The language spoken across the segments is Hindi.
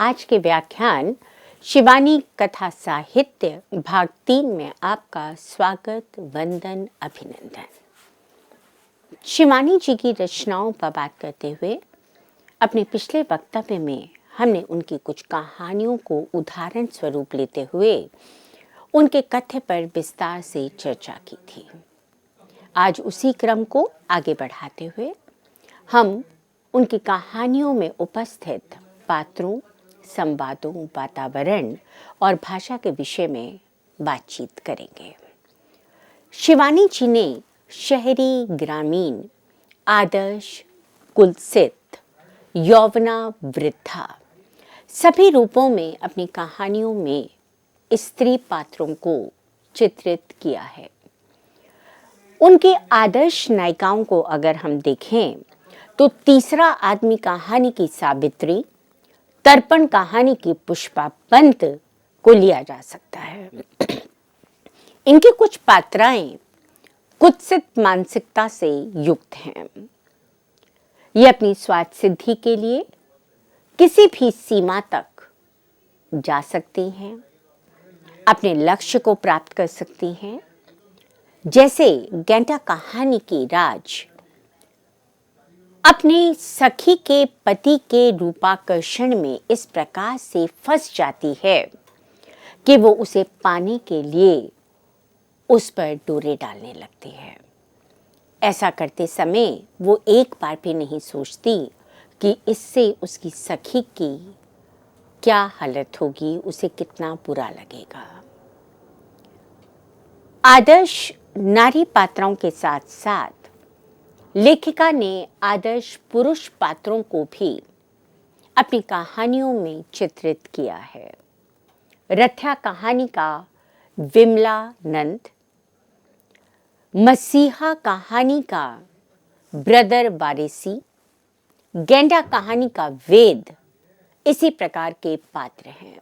आज के व्याख्यान शिवानी कथा साहित्य भाग 3 में आपका स्वागत, वंदन, अभिनंदन। शिवानी जी की रचनाओं पर बात करते हुए अपने पिछले वक्तव्य में हमने उनकी कुछ कहानियों को उदाहरण स्वरूप लेते हुए उनके कथ्य पर विस्तार से चर्चा की थी। आज उसी क्रम को आगे बढ़ाते हुए हम उनकी कहानियों में उपस्थित पात्रों, संवादों, वातावरण और भाषा के विषय में बातचीत करेंगे। शिवानी जी ने शहरी, ग्रामीण, आदर्श, कुलसित, यौवना, वृद्धा सभी रूपों में अपनी कहानियों में स्त्री पात्रों को चित्रित किया है। उनके आदर्श नायिकाओं को अगर हम देखें तो तीसरा आदमी कहानी की सावित्री, तर्पण कहानी की पुष्पा पंत को लिया जा सकता है। इनके कुछ पात्राएं कुत्सित मानसिकता से युक्त हैं। ये अपनी स्वार्थ सिद्धि के लिए किसी भी सीमा तक जा सकती हैं, अपने लक्ष्य को प्राप्त कर सकती हैं। जैसे गेंडा कहानी की राज अपने सखी के पति के रूपाकर्षण में इस प्रकार से फंस जाती है कि वो उसे पाने के लिए उस पर डोरे डालने लगती है। ऐसा करते समय वो एक बार भी नहीं सोचती कि इससे उसकी सखी की क्या हालत होगी, उसे कितना बुरा लगेगा। आदर्श नारी पात्रों के साथ साथ लेखिका ने आदर्श पुरुष पात्रों को भी अपनी कहानियों में चित्रित किया है। रथ्या कहानी का विमला नंद, मसीहा कहानी का ब्रदर वारिसी, गेंडा कहानी का वेद इसी प्रकार के पात्र हैं।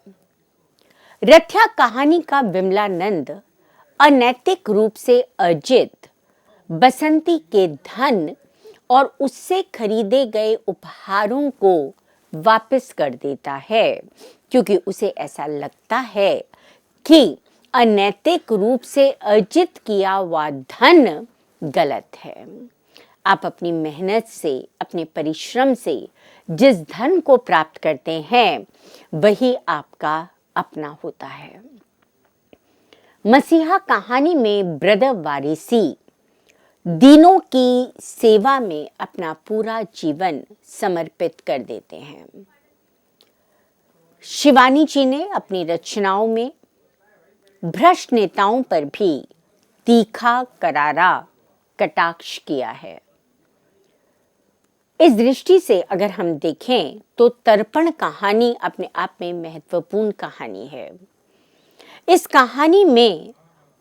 रथ्या कहानी का विमला नंद अनैतिक रूप से अर्जित बसंती के धन और उससे खरीदे गए उपहारों को वापस कर देता है, क्योंकि उसे ऐसा लगता है कि अनैतिक रूप से अर्जित किया हुआ धन गलत है। आप अपनी मेहनत से, अपने परिश्रम से जिस धन को प्राप्त करते हैं वही आपका अपना होता है। मसीहा कहानी में ब्रदर वारिसी दीनों की सेवा में अपना पूरा जीवन समर्पित कर देते हैं। शिवानी जी ने अपनी रचनाओं में भ्रष्ट नेताओं पर भी तीखा, करारा कटाक्ष किया है। इस दृष्टि से अगर हम देखें तो तर्पण कहानी अपने आप में महत्वपूर्ण कहानी है। इस कहानी में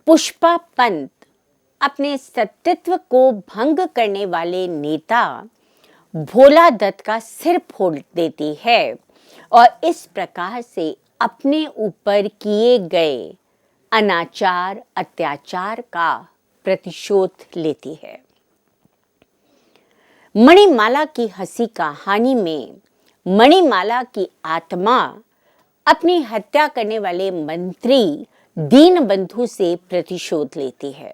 पुष्पा पंत अपने सत्यत्व को भंग करने वाले नेता भोला दत्त का सिर फोड़ देती है और इस प्रकार से अपने ऊपर किए गए अनाचार, अत्याचार का प्रतिशोध लेती है। मणिमाला की हंसी कहानी में मणिमाला की आत्मा अपनी हत्या करने वाले मंत्री दीनबंधु से प्रतिशोध लेती है।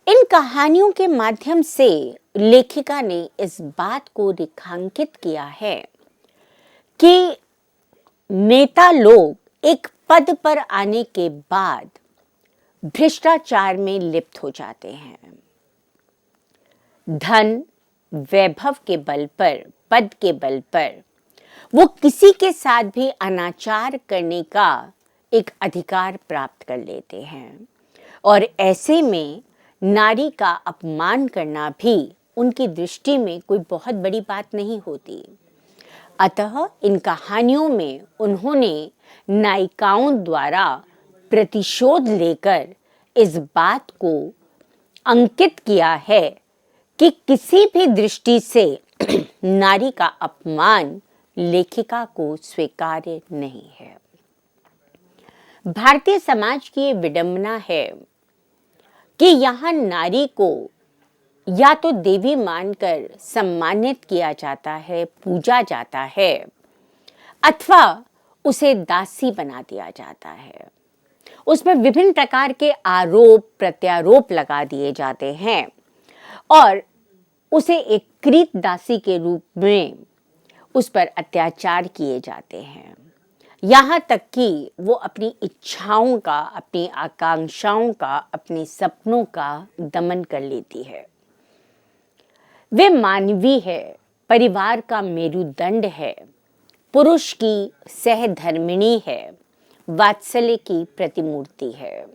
इन कहानियों के माध्यम से लेखिका ने इस बात को रेखांकित किया है कि नेता लोग एक पद पर आने के बाद भ्रष्टाचार में लिप्त हो जाते हैं। धन, वैभव के बल पर, पद के बल पर वो किसी के साथ भी अनाचार करने का एक अधिकार प्राप्त कर लेते हैं और ऐसे में नारी का अपमान करना भी उनकी दृष्टि में कोई बहुत बड़ी बात नहीं होती। अतः इन कहानियों में उन्होंने नायिकाओं द्वारा प्रतिशोध लेकर इस बात को अंकित किया है कि किसी भी दृष्टि से नारी का अपमान लेखिका को स्वीकार्य नहीं है। भारतीय समाज की ये विडंबना है कि यहाँ नारी को या तो देवी मानकर सम्मानित किया जाता है, पूजा जाता है, अथवा उसे दासी बना दिया जाता है। उस पर विभिन्न प्रकार के आरोप प्रत्यारोप लगा दिए जाते हैं और उसे एक कृत दासी के रूप में उस पर अत्याचार किए जाते हैं, यहाँ तक कि वो अपनी इच्छाओं का, अपनी आकांक्षाओं का, अपने सपनों का दमन कर लेती है। वे मानवी है, परिवार का मेरुदंड है, पुरुष की सहधर्मिणी है, वात्सल्य की प्रतिमूर्ति है।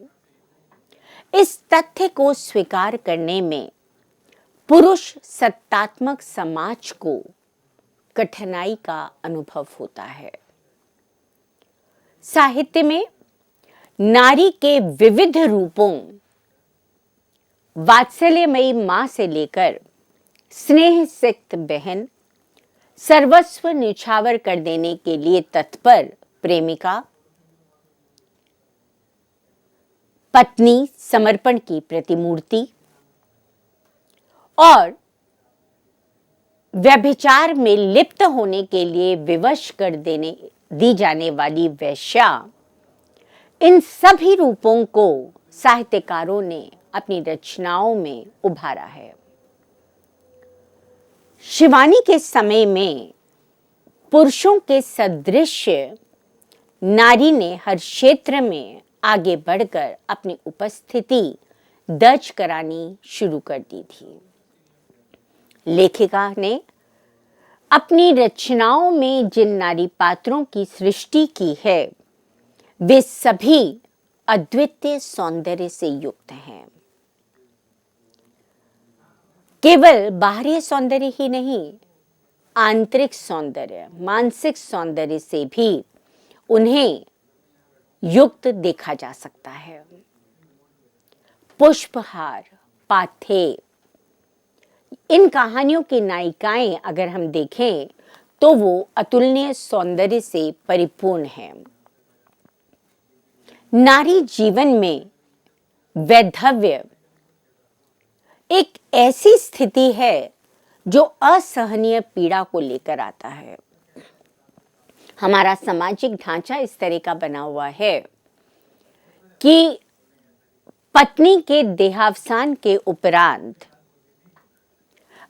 इस तथ्य को स्वीकार करने में पुरुष सत्तात्मक समाज को कठिनाई का अनुभव होता है। साहित्य में नारी के विविध रूपों, वात्सल्यमयी मां से लेकर स्नेह सिक्त बहन, सर्वस्व निछावर कर देने के लिए तत्पर प्रेमिका, पत्नी समर्पण की प्रतिमूर्ति और व्यभिचार में लिप्त होने के लिए विवश कर देने दी जाने वाली वेश्या, इन सभी रूपों को साहित्यकारों ने अपनी रचनाओं में उभारा है। शिवानी के समय में पुरुषों के सदृश नारी ने हर क्षेत्र में आगे बढ़कर अपनी उपस्थिति दर्ज करानी शुरू कर दी थी। लेखिका ने अपनी रचनाओं में जिन नारी पात्रों की सृष्टि की है, वे सभी अद्वितीय सौंदर्य से युक्त हैं। केवल बाहरी सौंदर्य ही नहीं, आंतरिक सौंदर्य, मानसिक सौंदर्य से भी उन्हें युक्त देखा जा सकता है। पुष्पहार, पाथे, इन कहानियों की नायिकाएं अगर हम देखें तो वो अतुलनीय सौंदर्य से परिपूर्ण हैं। नारी जीवन में वैधव्य एक ऐसी स्थिति है जो असहनीय पीड़ा को लेकर आता है। हमारा सामाजिक ढांचा इस तरह का बना हुआ है कि पत्नी के देहावसान के उपरांत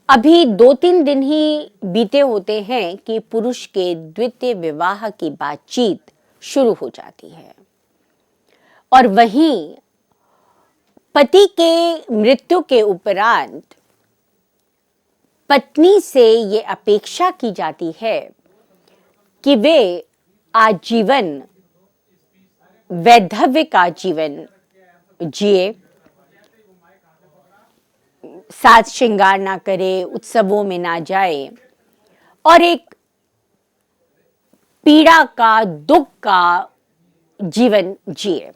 अभी 2-3 दिन ही बीते होते हैं कि पुरुष के द्वितीय विवाह की बातचीत शुरू हो जाती है और वहीं पति के मृत्यु के उपरांत पत्नी से ये अपेक्षा की जाती है कि वे आजीवन वैधव्य का जीवन जिए, साज श्रृंगार ना करे, उत्सवों में ना जाए और एक पीड़ा का, दुख का जीवन जिए।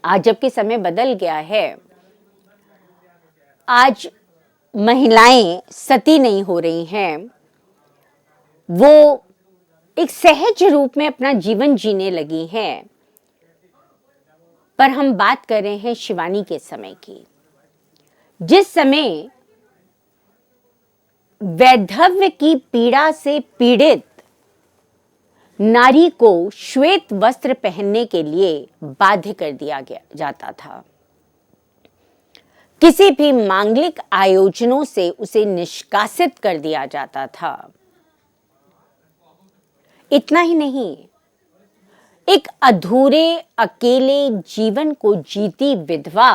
आज जबकि समय बदल गया है, आज महिलाएं सती नहीं हो रही हैं, वो एक सहज रूप में अपना जीवन जीने लगी हैं। पर हम बात कर रहे हैं शिवानी के समय की, जिस समय वैधव्य की पीड़ा से पीड़ित नारी को श्वेत वस्त्र पहनने के लिए बाध्य कर दिया जाता था। किसी भी मांगलिक आयोजनों से उसे निष्कासित कर दिया जाता था। इतना ही नहीं, एक अधूरे अकेले जीवन को जीती विधवा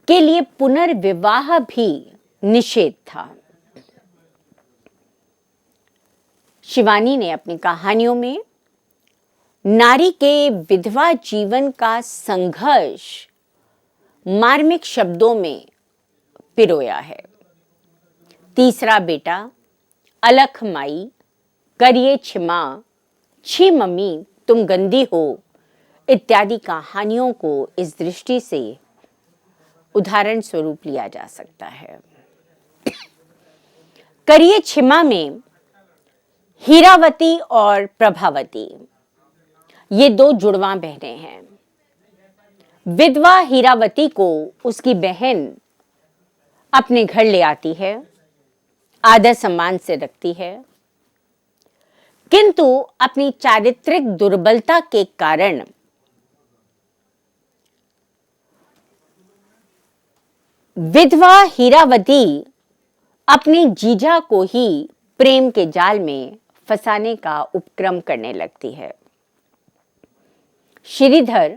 के लिए पुनर्विवाह भी निषेध था। शिवानी ने अपनी कहानियों में नारी के विधवा जीवन का संघर्ष मार्मिक शब्दों में पिरोया है। तीसरा बेटा, अलख माई, करिए क्षमा, छी मम्मी तुम गंदी हो इत्यादि कहानियों को इस दृष्टि से उदाहरण स्वरूप लिया जा सकता है। करिए क्षमा में हीरावती और प्रभावती ये दो जुड़वा बहनें हैं। विधवा हीरावती को उसकी बहन अपने घर ले आती है, आदर सम्मान से रखती है, किंतु अपनी चारित्रिक दुर्बलता के कारण विधवा हीरावती अपनी जीजा को ही प्रेम के जाल में फंसाने का उपक्रम करने लगती है। श्रीधर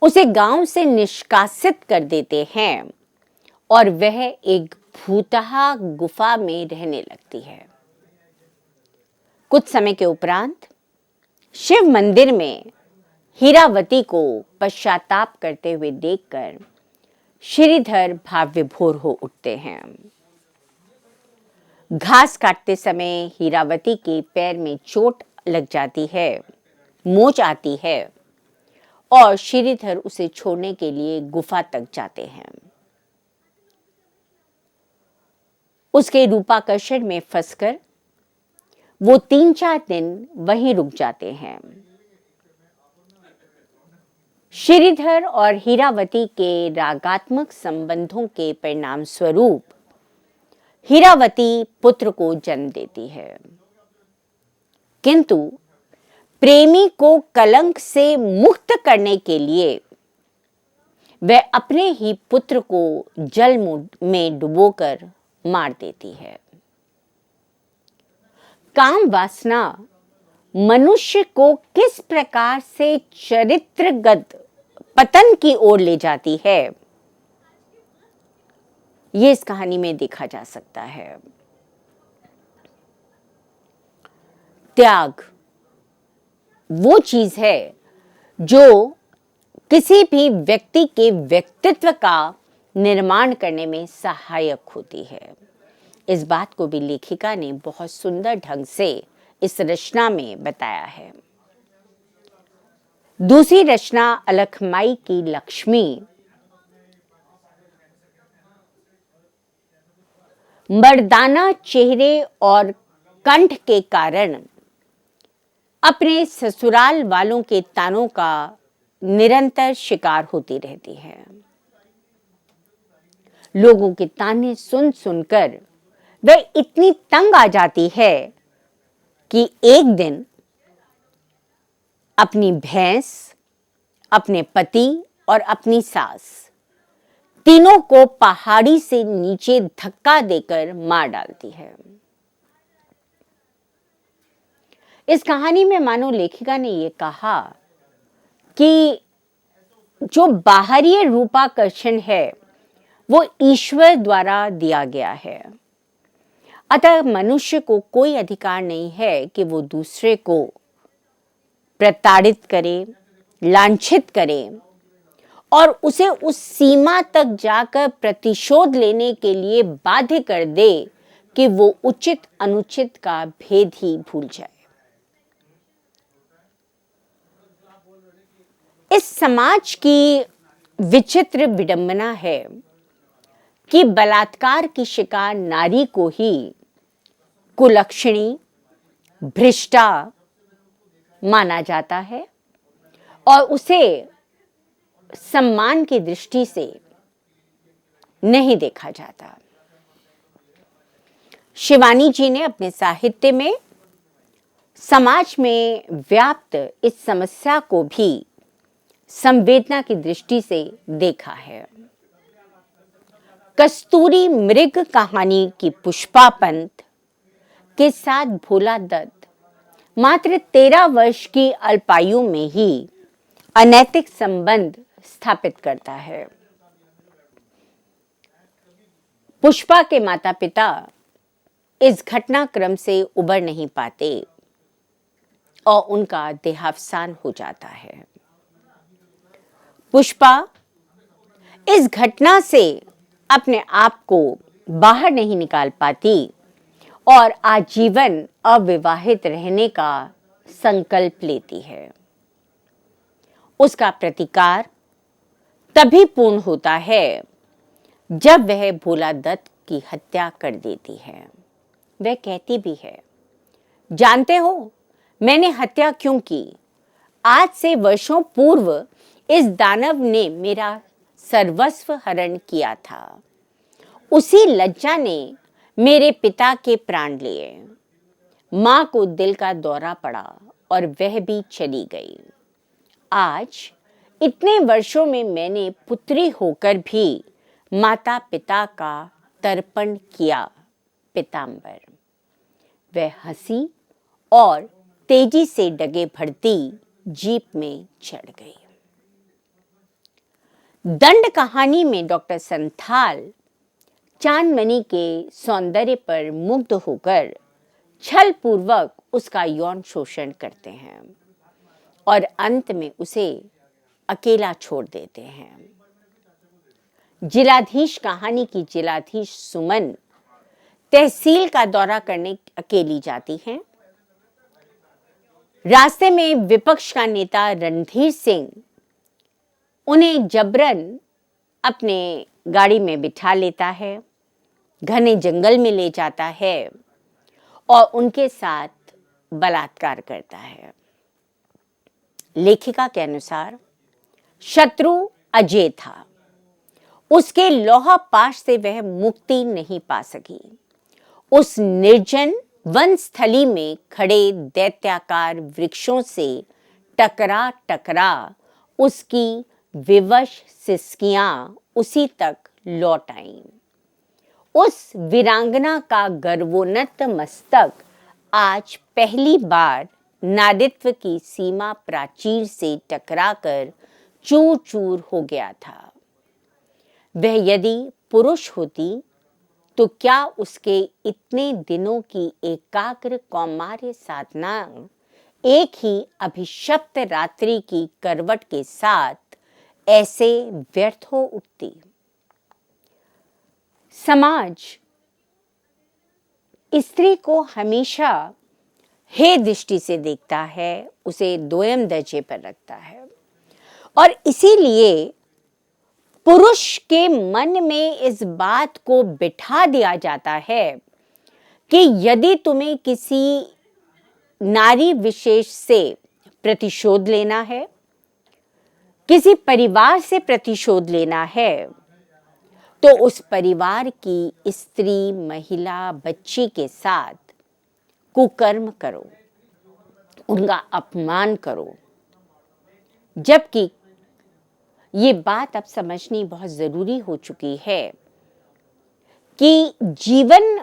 उसे गांव से निष्कासित कर देते हैं और वह एक भूतहा गुफा में रहने लगती है। कुछ समय के उपरांत शिव मंदिर में हीरावती को पश्चाताप करते हुए देखकर श्रीधर भाव विभोर हो उठते हैं। घास काटते समय हीरावती के पैर में चोट लग जाती है, मोच आती है और श्रीधर उसे छोड़ने के लिए गुफा तक जाते हैं। उसके रूपाकर्षण में फंसकर वो 3-4 दिन वहीं रुक जाते हैं। श्रीधर और हीरावती के रागात्मक संबंधों के परिणाम स्वरूप हीरावती पुत्र को जन्म देती है, किंतु प्रेमी को कलंक से मुक्त करने के लिए वह अपने ही पुत्र को जल में डुबोकर मार देती है। काम वासना मनुष्य को किस प्रकार से चरित्रगत पतन की ओर ले जाती है, ये इस कहानी में देखा जा सकता है। त्याग वो चीज है जो किसी भी व्यक्ति के व्यक्तित्व का निर्माण करने में सहायक होती है। इस बात को भी लेखिका ने बहुत सुंदर ढंग से इस रचना में बताया है। दूसरी रचना अलखमाई की लक्ष्मी मर्दाना चेहरे और कंठ के कारण अपने ससुराल वालों के तानों का निरंतर शिकार होती रहती है। लोगों के ताने सुन सुनकर वह इतनी तंग आ जाती है कि एक दिन अपनी भैंस, अपने पति और अपनी सास तीनों को पहाड़ी से नीचे धक्का देकर मार डालती है। इस कहानी में मानो लेखिका ने यह कहा कि जो बाहरी रूपाकर्षण है वो ईश्वर द्वारा दिया गया है, अतः मनुष्य को कोई अधिकार नहीं है कि वो दूसरे को प्रताड़ित करे, लांछित करे और उसे उस सीमा तक जाकर प्रतिशोध लेने के लिए बाध्य कर दे कि वो उचित अनुचित का भेद ही भूल जाए। इस समाज की विचित्र विडंबना है कि बलात्कार की शिकार नारी को ही कुलक्षणी, भ्रष्टा माना जाता है और उसे सम्मान की दृष्टि से नहीं देखा जाता। शिवानी जी ने अपने साहित्य में समाज में व्याप्त इस समस्या को भी संवेदना की दृष्टि से देखा है। कस्तूरी मृग कहानी की पुष्पा पंत के साथ भोला दत्त मात्र 13 वर्ष की अल्पायु में ही अनैतिक संबंध स्थापित करता है। पुष्पा के माता पिता इस घटनाक्रम से उबर नहीं पाते और उनका देहावसान हो जाता है। पुष्पा इस घटना से अपने आप को बाहर नहीं निकाल पाती और आजीवन अविवाहित रहने का संकल्प लेती है। उसका प्रतिकार तभी पूर्ण होता है जब वह भोला दत्त की हत्या कर देती है। वह कहती भी है, जानते हो मैंने हत्या क्यों की? आज से वर्षों पूर्व इस दानव ने मेरा सर्वस्व हरण किया था उसी लज्जा ने मेरे पिता के प्राण लिए। माँ को दिल का दौरा पड़ा और वह भी चली गई। आज इतने वर्षों में मैंने पुत्री होकर भी माता पिता का तर्पण किया। पीताम्बर। वह हंसी और तेजी से डगे भरती जीप में चढ़ गई। दंड कहानी में डॉक्टर संथाल चांदमणि के सौंदर्य पर मुग्ध होकर छल पूर्वक उसका यौन शोषण करते हैं और अंत में उसे अकेला छोड़ देते हैं। जिलाधीश कहानी की जिलाधीश सुमन तहसील का दौरा करने अकेली जाती हैं। रास्ते में विपक्ष का नेता रणधीर सिंह उन्हें जबरन अपने गाड़ी में बिठा लेता है, घने जंगल में ले जाता है और उनके साथ बलात्कार करता है। लेखिका के अनुसार शत्रु अजय था। उसके लौह पाश से वह मुक्ति नहीं पा सकी। उस निर्जन वन स्थली में खड़े दैत्याकार वृक्षों से टकरा टकरा उसकी विवश सिसकियां उसी तक लौट आईं। उस वीरांगना का गर्वोन्नत मस्तक आज पहली बार नारित्व की सीमा प्राचीर से टकराकर चूर चूर हो गया था। वह यदि पुरुष होती तो क्या उसके इतने दिनों की एकाग्र कौमार्य साधना एक ही अभिशप्त रात्रि की करवट के साथ ऐसे व्यर्थ हो उठती? समाज स्त्री को हमेशा हे दृष्टि से देखता है, उसे दोयम दर्जे पर रखता है और इसीलिए पुरुष के मन में इस बात को बिठा दिया जाता है कि यदि तुम्हें किसी नारी विशेष से प्रतिशोध लेना है, किसी परिवार से प्रतिशोध लेना है, तो उस परिवार की स्त्री, महिला, बच्ची के साथ कुकर्म करो, उनका अपमान करो। जबकि ये बात अब समझनी बहुत जरूरी हो चुकी है कि जीवन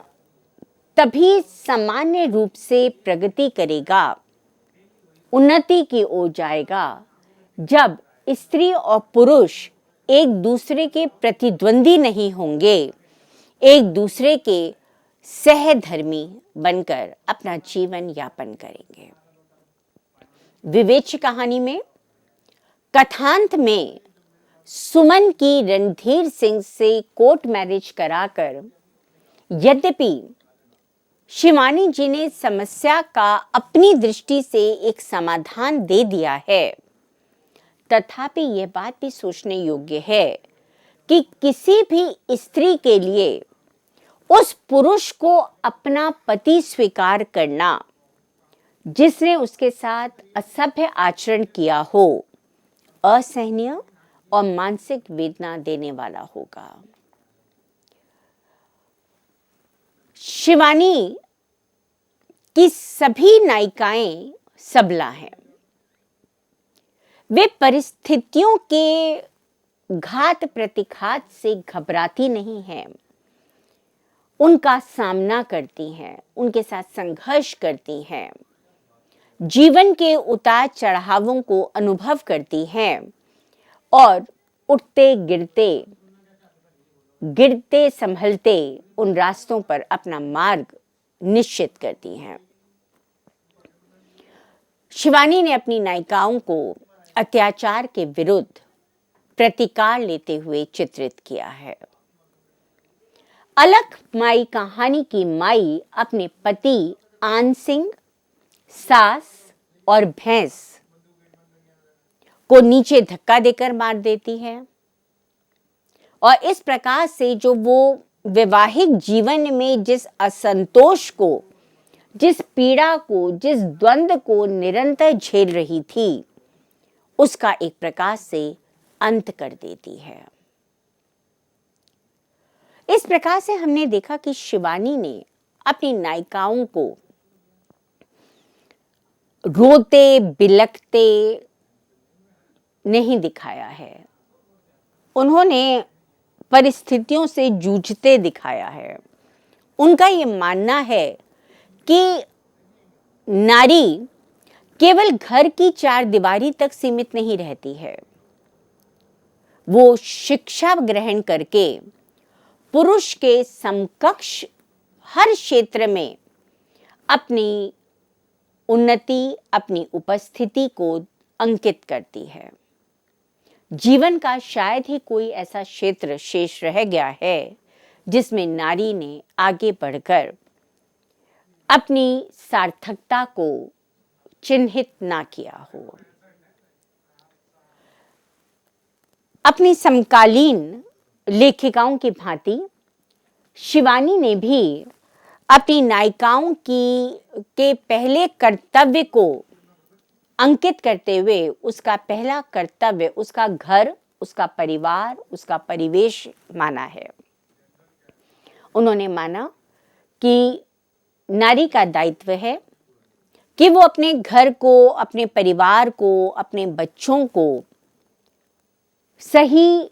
तभी सामान्य रूप से प्रगति करेगा, उन्नति की ओर जाएगा, जब स्त्री और पुरुष एक दूसरे के प्रतिद्वंदी नहीं होंगे, एक दूसरे के सहधर्मी बनकर अपना जीवन यापन करेंगे। विवेच्य कहानी में कथांत में सुमन की रणधीर सिंह से कोर्ट मैरिज कराकर यद्यपि शिवानी जी ने समस्या का अपनी दृष्टि से एक समाधान दे दिया है, तथापि यह बात भी सोचने योग्य है कि किसी भी स्त्री के लिए उस पुरुष को अपना पति स्वीकार करना जिसने उसके साथ असभ्य आचरण किया हो, असहनीय और मानसिक वेदना देने वाला होगा। शिवानी की सभी नायिकाएं सबला हैं। वे परिस्थितियों के घात प्रतिघात से घबराती नहीं हैं, उनका सामना करती हैं, उनके साथ संघर्ष करती हैं, जीवन के उतार चढ़ावों को अनुभव करती हैं और उठते गिरते संभलते उन रास्तों पर अपना मार्ग निश्चित करती हैं। शिवानी ने अपनी नायिकाओं को अत्याचार के विरुद्ध प्रतिकार लेते हुए चित्रित किया है। अलख माई कहानी की माई अपने पति आन सिंह, सास और भैंस को नीचे धक्का देकर मार देती है और इस प्रकार से जो वो वैवाहिक जीवन में जिस असंतोष को, जिस पीड़ा को, जिस द्वंद्व को निरंतर झेल रही थी, उसका एक प्रकार से अंत कर देती है। इस प्रकार से हमने देखा कि शिवानी ने अपनी नायिकाओं को रोते बिलखते नहीं दिखाया है, उन्होंने परिस्थितियों से जूझते दिखाया है। उनका ये मानना है कि नारी केवल घर की चार दीवारी तक सीमित नहीं रहती है, वो शिक्षा ग्रहण करके पुरुष के समकक्ष हर क्षेत्र में अपनी उन्नति, अपनी उपस्थिति को अंकित करती है। जीवन का शायद ही कोई ऐसा क्षेत्र शेष रह गया है जिसमें नारी ने आगे बढ़कर अपनी सार्थकता को चिन्हित ना किया हो। अपनी समकालीन लेखिकाओं की भांति शिवानी ने भी अपनी नायिकाओं के पहले कर्तव्य को अंकित करते हुए उसका पहला कर्तव्य उसका घर, उसका परिवार, उसका परिवेश माना है। उन्होंने माना कि नारी का दायित्व है कि वो अपने घर को, अपने परिवार को, अपने बच्चों को सही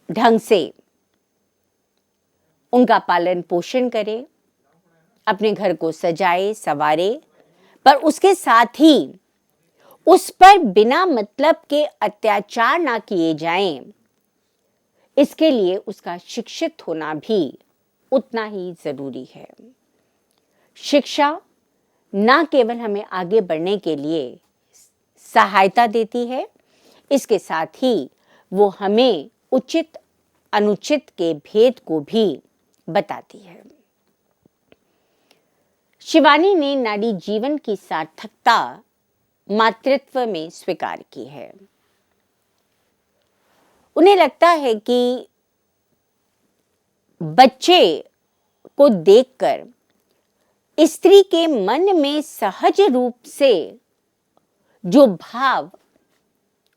ढंग से उनका पालन पोषण करे, अपने घर को सजाए संवारे, पर उसके साथ ही उस पर बिना मतलब के अत्याचार ना किए जाएं, इसके लिए उसका शिक्षित होना भी उतना ही जरूरी है। शिक्षा ना केवल हमें आगे बढ़ने के लिए सहायता देती है, इसके साथ ही वो हमें उचित अनुचित के भेद को भी बताती है। शिवानी ने नारी जीवन की सार्थकता मातृत्व में स्वीकार की है। उन्हें लगता है कि बच्चे को देखकर स्त्री के मन में सहज रूप से जो भाव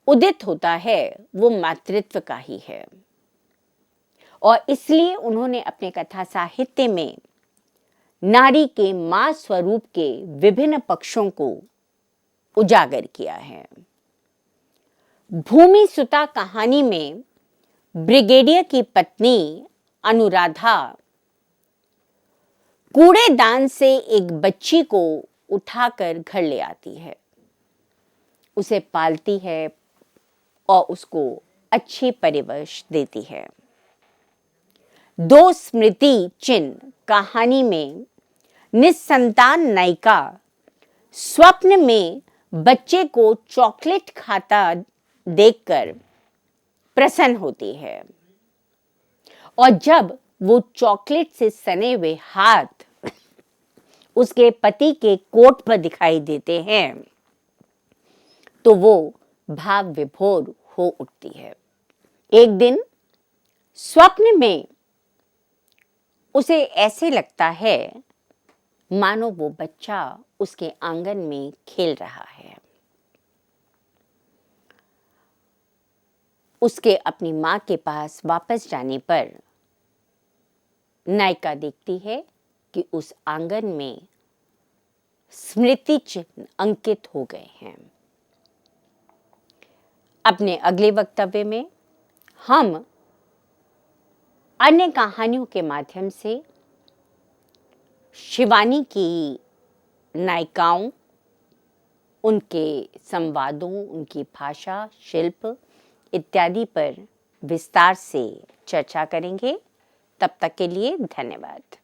उदित होता है वो मातृत्व का ही है, और इसलिए उन्होंने अपने कथा साहित्य में नारी के मां स्वरूप के विभिन्न पक्षों को उजागर किया है। भूमि सुता कहानी में ब्रिगेडियर की पत्नी अनुराधा कूड़ेदान से एक बच्ची को उठाकर घर ले आती है, उसे पालती है और उसको अच्छी परवरिश देती है। दो स्मृति चिन्ह कहानी में निस्संतान नायिका स्वप्न में बच्चे को चॉकलेट खाता देखकर प्रसन्न होती है, और जब वो चॉकलेट से सने हुए हाथ उसके पति के कोट पर दिखाई देते हैं तो वो भाव विभोर हो उठती है। एक दिन स्वप्न में उसे ऐसे लगता है मानो वो बच्चा उसके आंगन में खेल रहा है। उसके अपनी मां के पास वापस जाने पर नायिका देखती है कि उस आंगन में स्मृति चिन्ह अंकित हो गए हैं। अपने अगले वक्तव्य में हम अन्य कहानियों के माध्यम से शिवानी की नायिकाओं, उनके संवादों, उनकी भाषा, शिल्प इत्यादि पर विस्तार से चर्चा करेंगे। तब तक के लिए धन्यवाद।